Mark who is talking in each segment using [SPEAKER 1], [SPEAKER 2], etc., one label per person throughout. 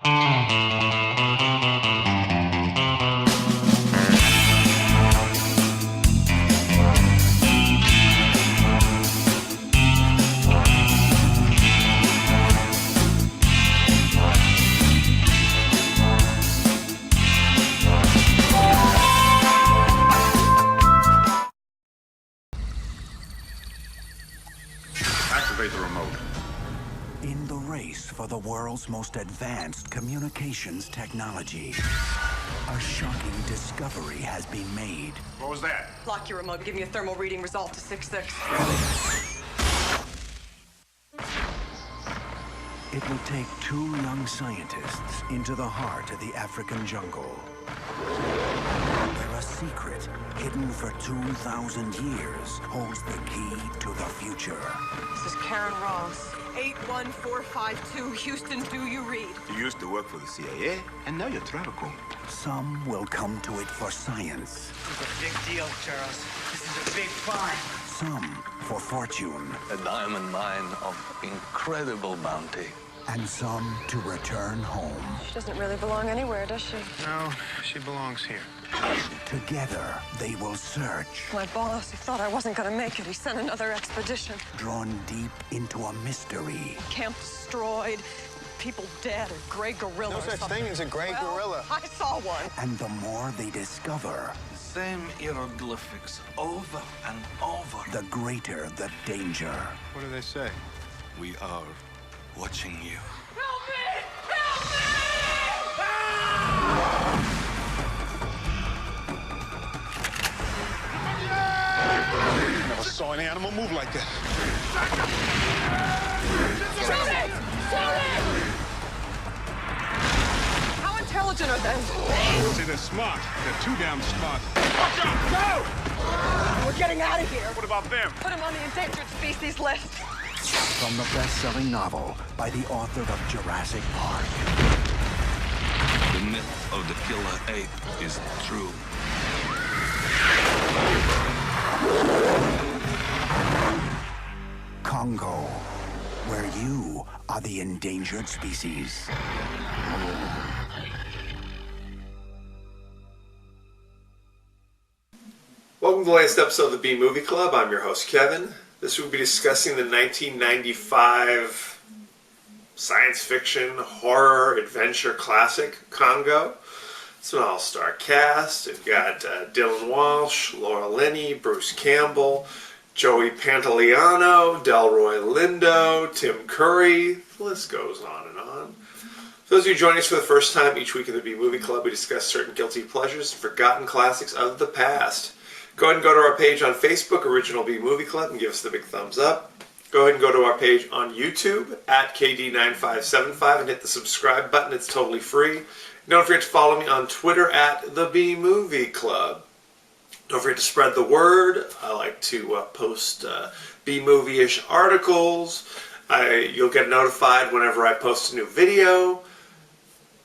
[SPEAKER 1] Activate the remote.
[SPEAKER 2] In the race for the world's most advanced communications technology, a shocking discovery has been made.
[SPEAKER 1] What was that?
[SPEAKER 3] Lock your remote and give me a thermal reading result to 6.6.
[SPEAKER 2] It will take two young scientists into the heart of the African jungle, where a secret hidden for 2,000 years holds the key to the future.
[SPEAKER 3] This is Karen Ross. 81452, Houston, do you read?
[SPEAKER 4] You used to work for the CIA, and now you're Travico.
[SPEAKER 2] Some will come to it for science.
[SPEAKER 5] This is a big deal, Charles. This is a big find.
[SPEAKER 2] Some for fortune.
[SPEAKER 6] A diamond mine of incredible bounty.
[SPEAKER 2] And some to return home.
[SPEAKER 3] She doesn't really belong anywhere, does she?
[SPEAKER 1] No, she belongs here.
[SPEAKER 2] Together, they will search.
[SPEAKER 3] My boss, he thought I wasn't gonna make it. He sent another expedition.
[SPEAKER 2] Drawn deep into a mystery.
[SPEAKER 3] Camp destroyed, people dead, a gray gorilla.
[SPEAKER 7] No
[SPEAKER 3] or
[SPEAKER 7] such
[SPEAKER 3] something.
[SPEAKER 7] thing as a gray gorilla.
[SPEAKER 3] I saw one.
[SPEAKER 2] And the more they discover,
[SPEAKER 6] The same hieroglyphics over and over.
[SPEAKER 2] the greater the danger.
[SPEAKER 7] What do they say?
[SPEAKER 6] We are watching you.
[SPEAKER 3] Help me! Help me!
[SPEAKER 7] Never saw any animal move like that.
[SPEAKER 3] Shoot it! Shoot it! How intelligent are they?
[SPEAKER 1] See, they're smart. They're too damn smart.
[SPEAKER 3] Watch out! Go! We're getting out of here.
[SPEAKER 1] What about them?
[SPEAKER 3] Put them on the endangered species list.
[SPEAKER 2] From the best-selling novel by the author of Jurassic Park.
[SPEAKER 6] The myth of the killer ape is true.
[SPEAKER 2] Congo, where you are the endangered species.
[SPEAKER 8] Welcome to the latest episode of the B Movie Club. I'm your host, Kevin. This week we'll be discussing the 1995 science fiction, horror, adventure classic, Congo. It's an all-star cast. We've got Dylan Walsh, Laura Linney, Bruce Campbell, Joey Pantoliano, Delroy Lindo, Tim Curry. The list goes on and on. For those of you joining us for the first time, each week in the B Movie Club, we discuss certain guilty pleasures and forgotten classics of the past. Go ahead and go to our page on Facebook, Original B Movie Club, and give us the big thumbs up. Go ahead and go to our page on YouTube, at KD9575, and hit the subscribe button. It's totally free. Don't forget to follow me on Twitter, at the B Movie Club. Don't forget to spread the word. I like to post B-movie-ish articles. You'll get notified whenever I post a new video.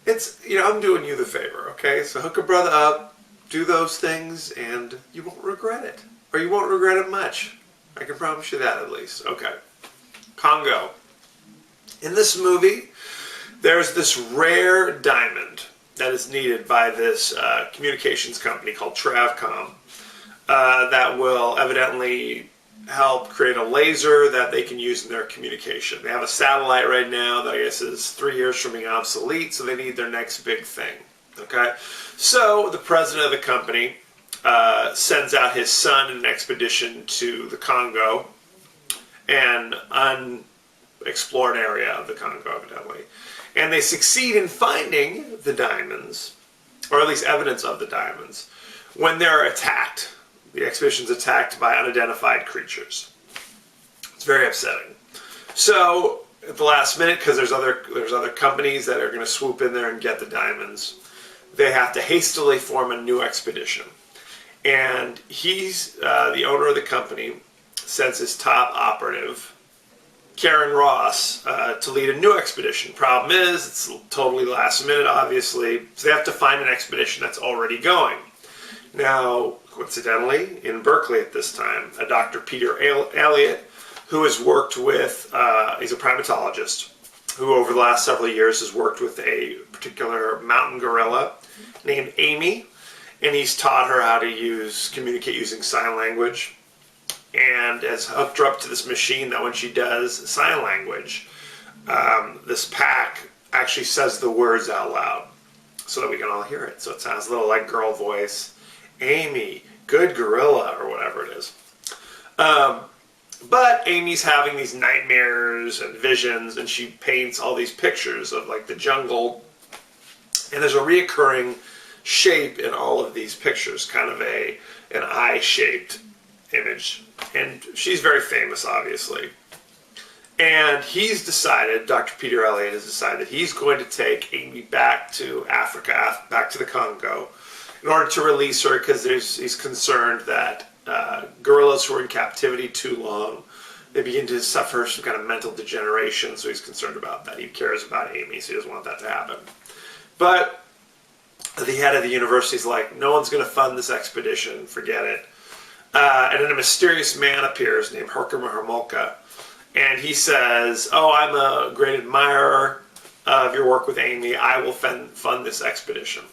[SPEAKER 8] I'm doing you the favor, okay? So hook a brother up. Do those things, and you won't regret it. Or you won't regret it much. I can promise you that, at least. Okay. Congo. In this movie, there's this rare diamond that is needed by this communications company called Travcom that will evidently help create a laser that they can use in their communication. They have a satellite right now that I guess is 3 years from being obsolete, so they need their next big thing. Okay? So the president of the company sends out his son in an expedition to the Congo, an unexplored area of the Congo, evidently. And they succeed in finding the diamonds, or at least evidence of the diamonds, when they're attacked. The expedition's attacked by unidentified creatures. It's very upsetting. So at the last minute, because there's other companies that are going to swoop in there and get the diamonds, they have to hastily form a new expedition. And he's the owner of the company, sends his top operative, Karen Ross, to lead a new expedition. Problem is, it's totally last minute, obviously, so they have to find an expedition that's already going. Now, coincidentally, in Berkeley at this time, a Dr. Peter Elliott, who has worked with, he's a primatologist, who over the last several years has worked with a particular mountain gorilla named Amy, and he's taught her how to communicate using sign language, and has hooked her up to this machine that when she does sign language, this pack actually says the words out loud so that we can all hear it. So it sounds a little like girl voice, Amy, good gorilla, or whatever it is. But Amy's having these nightmares and visions, and she paints all these pictures of like the jungle, and there's a reoccurring shape in all of these pictures, kind of an eye-shaped image, and she's very famous, obviously. And he's decided, Dr. Peter Elliott has decided, he's going to take Amy back to Africa, back to the Congo, in order to release her, because he's concerned that gorillas who are in captivity too long, they begin to suffer some kind of mental degeneration, so he's concerned about that. He cares about Amy, so he doesn't want that to happen. But the head of the university is like, no one's going to fund this expedition, forget it. And then a mysterious man appears named Herkimer Homolka, and he says, oh, I'm a great admirer of your work with Amy. I will fund this expedition.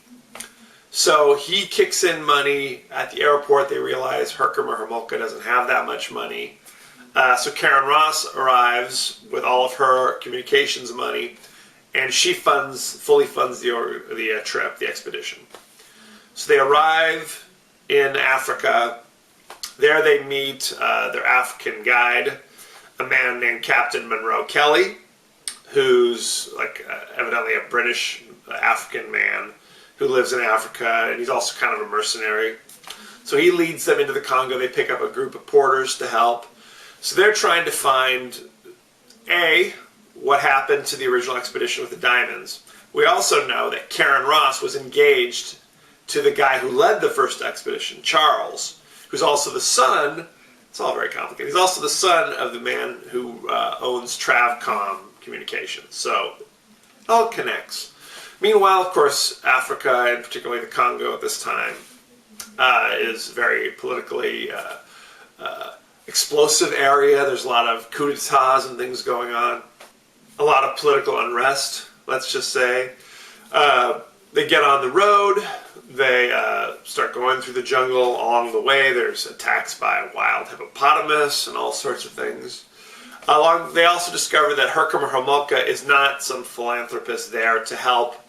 [SPEAKER 8] So he kicks in money. At the airport, they realize Herkimer Homolka doesn't have that much money. So Karen Ross arrives with all of her communications money, and she fully funds the trip, the expedition. So they arrive in Africa. There they meet their African guide, a man named Captain Monroe Kelly, who's like evidently a British African man who lives in Africa, and he's also kind of a mercenary. So he leads them into the Congo. They pick up a group of porters to help. So they're trying to find, A, what happened to the original expedition with the diamonds. We also know that Karen Ross was engaged to the guy who led the first expedition, Charles, who's also the son, it's all very complicated, he's also the son of the man who owns Travcom Communications. So it all connects. Meanwhile, of course, Africa, and particularly the Congo at this time, is very politically explosive area. There's a lot of coups d'etats and things going on. A lot of political unrest, let's just say. They get on the road. They start going through the jungle. Along the way, there's attacks by a wild hippopotamus and all sorts of things. They also discover that Herkimer Homolka is not some philanthropist there to help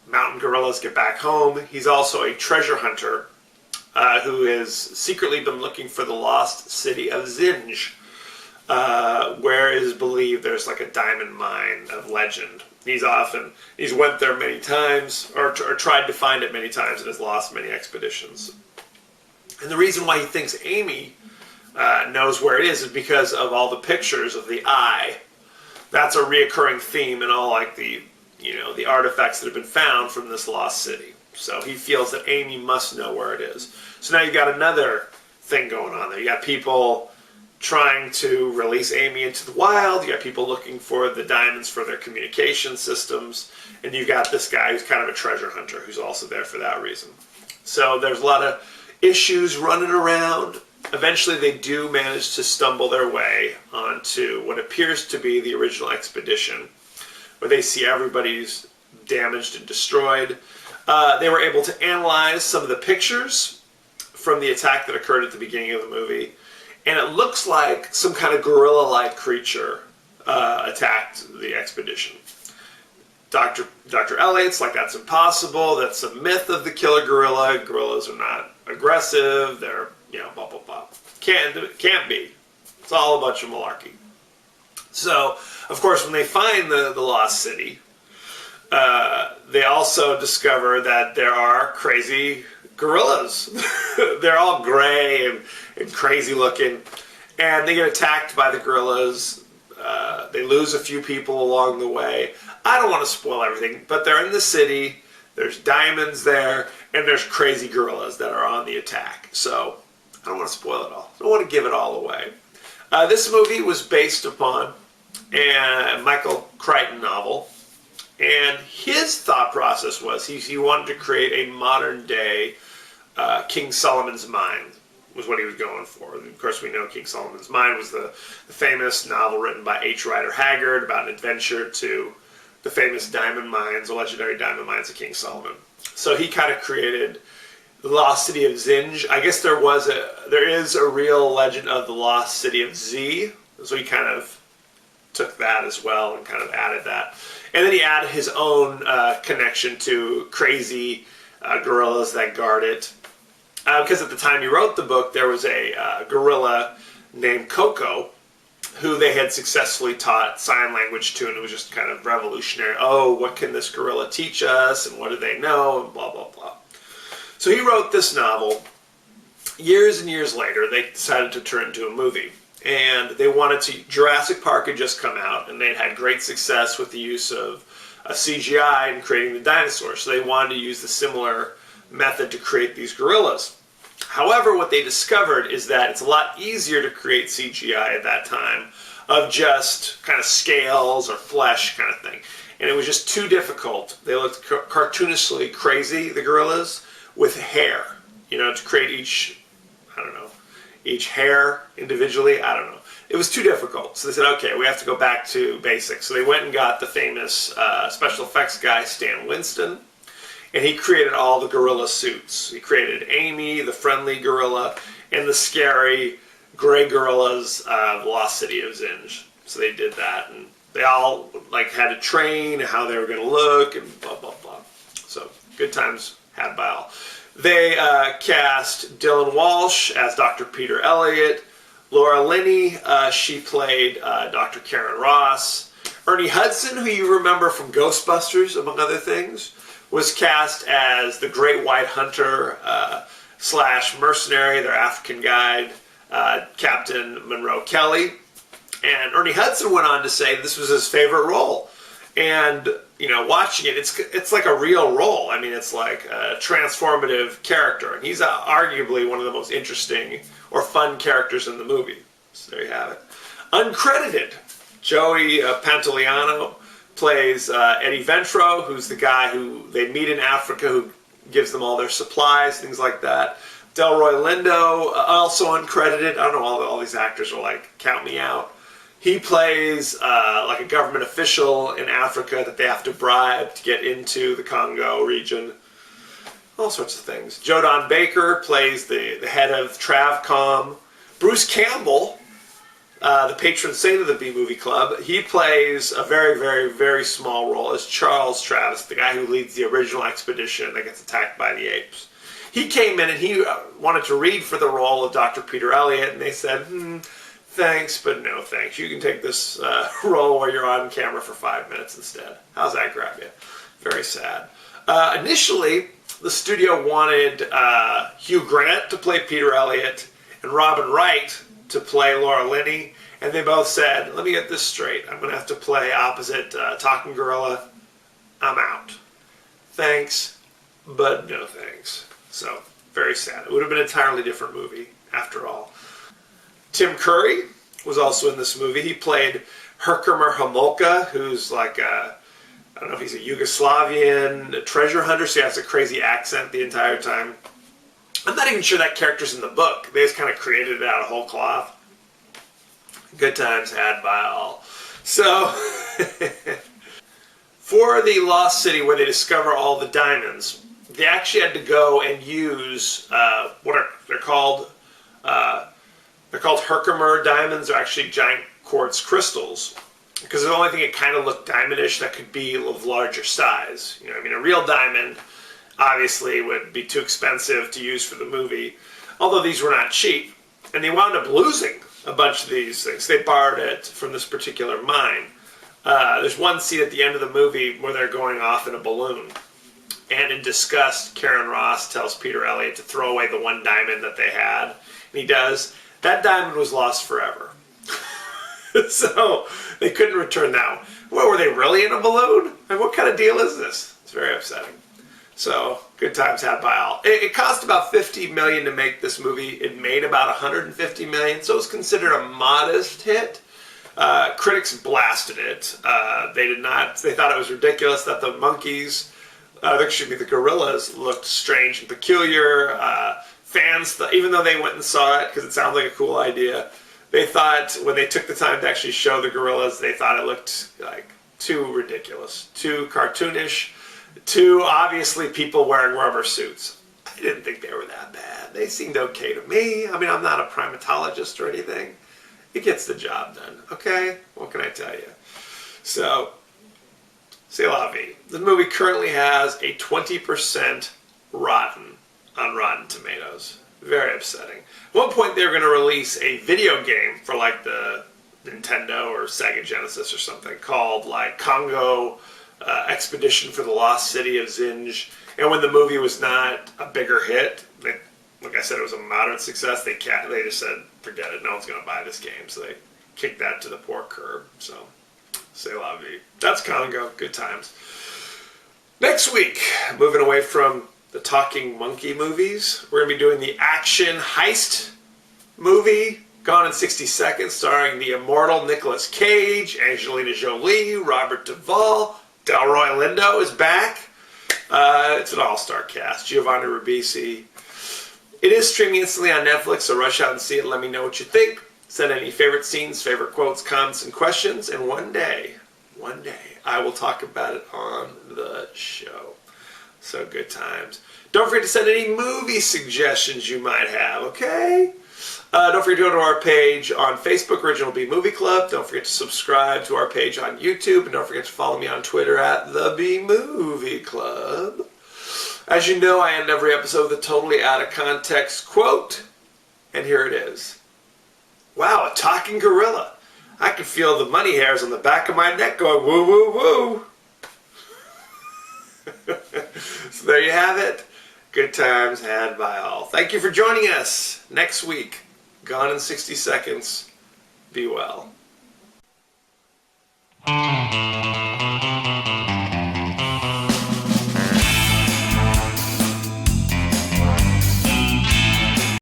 [SPEAKER 8] mountain gorillas get back home. He's also a treasure hunter who has secretly been looking for the lost city of Zinj, where it is believed there's like a diamond mine of legend. He's went there many times, or tried to find it many times, and has lost many expeditions. And the reason why he thinks Amy knows where it is because of all the pictures of the eye. That's a reoccurring theme in all like the artifacts that have been found from this lost city. So he feels that Amy must know where it is. So now you've got another thing going on there. You got people trying to release Amy into the wild. You got people looking for the diamonds for their communication systems. And you got this guy who's kind of a treasure hunter who's also there for that reason. So there's a lot of issues running around. Eventually they do manage to stumble their way onto what appears to be the original expedition, where they see everybody's damaged and destroyed. They were able to analyze some of the pictures from the attack that occurred at the beginning of the movie, and it looks like some kind of gorilla-like creature attacked the expedition. Dr. Elliott's like, that's impossible, that's a myth of the killer gorilla, gorillas are not aggressive, they're, blah, blah, blah. Can't be. It's all a bunch of malarkey. So, of course, when they find the lost city, they also discover that there are crazy gorillas. They're all gray and crazy looking, and they get attacked by the gorillas. They lose a few people along the way. I don't want to spoil everything, but they're in the city, there's diamonds there, and there's crazy gorillas that are on the attack. So, I don't want to spoil it all. I don't want to give it all away. This movie was based upon a Michael Crichton novel, and his thought process was he wanted to create a modern day King Solomon's Mine. was what he was going for. Of course, we know King Solomon's Mine was the famous novel written by H. Rider Haggard about an adventure to the famous diamond mines, the legendary diamond mines of King Solomon. So he kind of created the lost city of Zinj. I guess there is a real legend of the lost city of Z. So he kind of took that as well and kind of added that. And then he added his own connection to crazy gorillas that guard it. Because at the time he wrote the book, there was a gorilla named Coco, who they had successfully taught sign language to, and it was just kind of revolutionary. Oh, what can this gorilla teach us, and what do they know, and blah, blah, blah. So he wrote this novel. Years and years later, they decided to turn it into a movie. And they wanted to, Jurassic Park had just come out, and they'd had great success with the use of CGI in creating the dinosaurs. So they wanted to use the similar method to create these gorillas. However, what they discovered is that it's a lot easier to create CGI at that time of just kind of scales or flesh kind of thing. And it was just too difficult. They looked cartoonishly crazy, the gorillas, with hair. You know, to create each hair individually, I don't know. It was too difficult. So they said, okay, we have to go back to basics. So they went and got the famous special effects guy, Stan Winston, and he created all the gorilla suits. He created Amy, the friendly gorilla, and the scary gray gorillas of the Lost City of Zinj. So they did that, and they all had to train how they were going to look, and blah, blah, blah. So good times had by all. They cast Dylan Walsh as Dr. Peter Elliott. Laura Linney, she played Dr. Karen Ross. Ernie Hudson, who you remember from Ghostbusters, among other things, was cast as the Great White Hunter / mercenary, their African guide, Captain Monroe Kelly. And Ernie Hudson went on to say this was his favorite role. And, you know, watching it, it's like a real role. I mean, it's like a transformative character. And he's arguably one of the most interesting or fun characters in the movie. So there you have it. Uncredited, Joey Pantoliano plays Eddie Ventro, who's the guy who they meet in Africa, who gives them all their supplies, things like that. Delroy Lindo, also uncredited. I don't know, all these actors are like, count me out. He plays like a government official in Africa that they have to bribe to get into the Congo region. All sorts of things. Joe Don Baker plays the head of Travcom. Bruce Campbell, the patron saint of the B-Movie Club, he plays a very, very, very small role as Charles Travis, the guy who leads the original expedition that gets attacked by the apes. He came in and he wanted to read for the role of Dr. Peter Elliott, and they said, thanks, but no thanks. You can take this role where you're on camera for 5 minutes instead. How's that grab you? Very sad. Initially, the studio wanted Hugh Grant to play Peter Elliott and Robin Wright to play Laura Linney, and they both said, let me get this straight. I'm going to have to play opposite Talking Gorilla. I'm out. Thanks, but no thanks. So, very sad. It would have been an entirely different movie, after all. Tim Curry was also in this movie. He played Herkimer Homolka, who's like I don't know if he's a Yugoslavian treasure hunter, so he has a crazy accent the entire time. I'm not even sure that character's in the book. They just kind of created it out of whole cloth. Good times had by all. So, for the Lost City where they discover all the diamonds, they actually had to go and use they're called Herkimer diamonds. They're actually giant quartz crystals, because the only thing that kind of looked diamondish that could be of larger size. You know, I mean, a real diamond obviously would be too expensive to use for the movie, although these were not cheap. And they wound up losing a bunch of these things. They borrowed it from this particular mine. There's one scene at the end of the movie where they're going off in a balloon. And in disgust, Karen Ross tells Peter Elliott to throw away the one diamond that they had. And he does. That diamond was lost forever. So they couldn't return that one. Well, were they really in a balloon? And what kind of deal is this? It's very upsetting. So, good times had by all. It cost about $50 million to make this movie. It made about $150 million, so it was considered a modest hit. Critics blasted it. They thought it was ridiculous that the gorillas looked strange and peculiar. fans, even though they went and saw it because it sounds like a cool idea, they thought when they took the time to actually show the gorillas, they thought it looked like too ridiculous, too cartoonish, too obviously people wearing rubber suits. I didn't think they were that bad. They seemed okay to me. I mean, I'm not a primatologist or anything. It gets the job done, okay? What can I tell you? So, c'est la vie. The movie currently has a 20% rotten on Rotten Tomatoes. Very upsetting. At one point they were going to release a video game for like the Nintendo or Sega Genesis or something called like Congo Expedition for the Lost City of Zinj. And when the movie was not a bigger hit, like I said, it was a moderate success. They just said, forget it, no one's going to buy this game. So they kicked that to the poor curb. So, c'est la vie. That's Congo. Good times. Next week, moving away from the talking monkey movies, we're going to be doing the action heist movie, Gone in 60 Seconds, starring the immortal Nicolas Cage, Angelina Jolie, Robert Duvall, Delroy Lindo is back. It's an all-star cast. Giovanni Ribisi. It is streaming instantly on Netflix, so rush out and see it. Let me know what you think. Send any favorite scenes, favorite quotes, comments, and questions. And one day, I will talk about it on the show. So good times. Don't forget to send any movie suggestions you might have, okay? Don't forget to go to our page on Facebook, Original B Movie Club. Don't forget to subscribe to our page on YouTube. And don't forget to follow me on Twitter at The B Movie Club. As you know, I end every episode with a totally out of context quote. And here it is. Wow, a talking gorilla. I can feel the money hairs on the back of my neck going woo, woo, woo. So there you have it. Good times had by all. Thank you for joining us. Next week, Gone in 60 Seconds. Be well.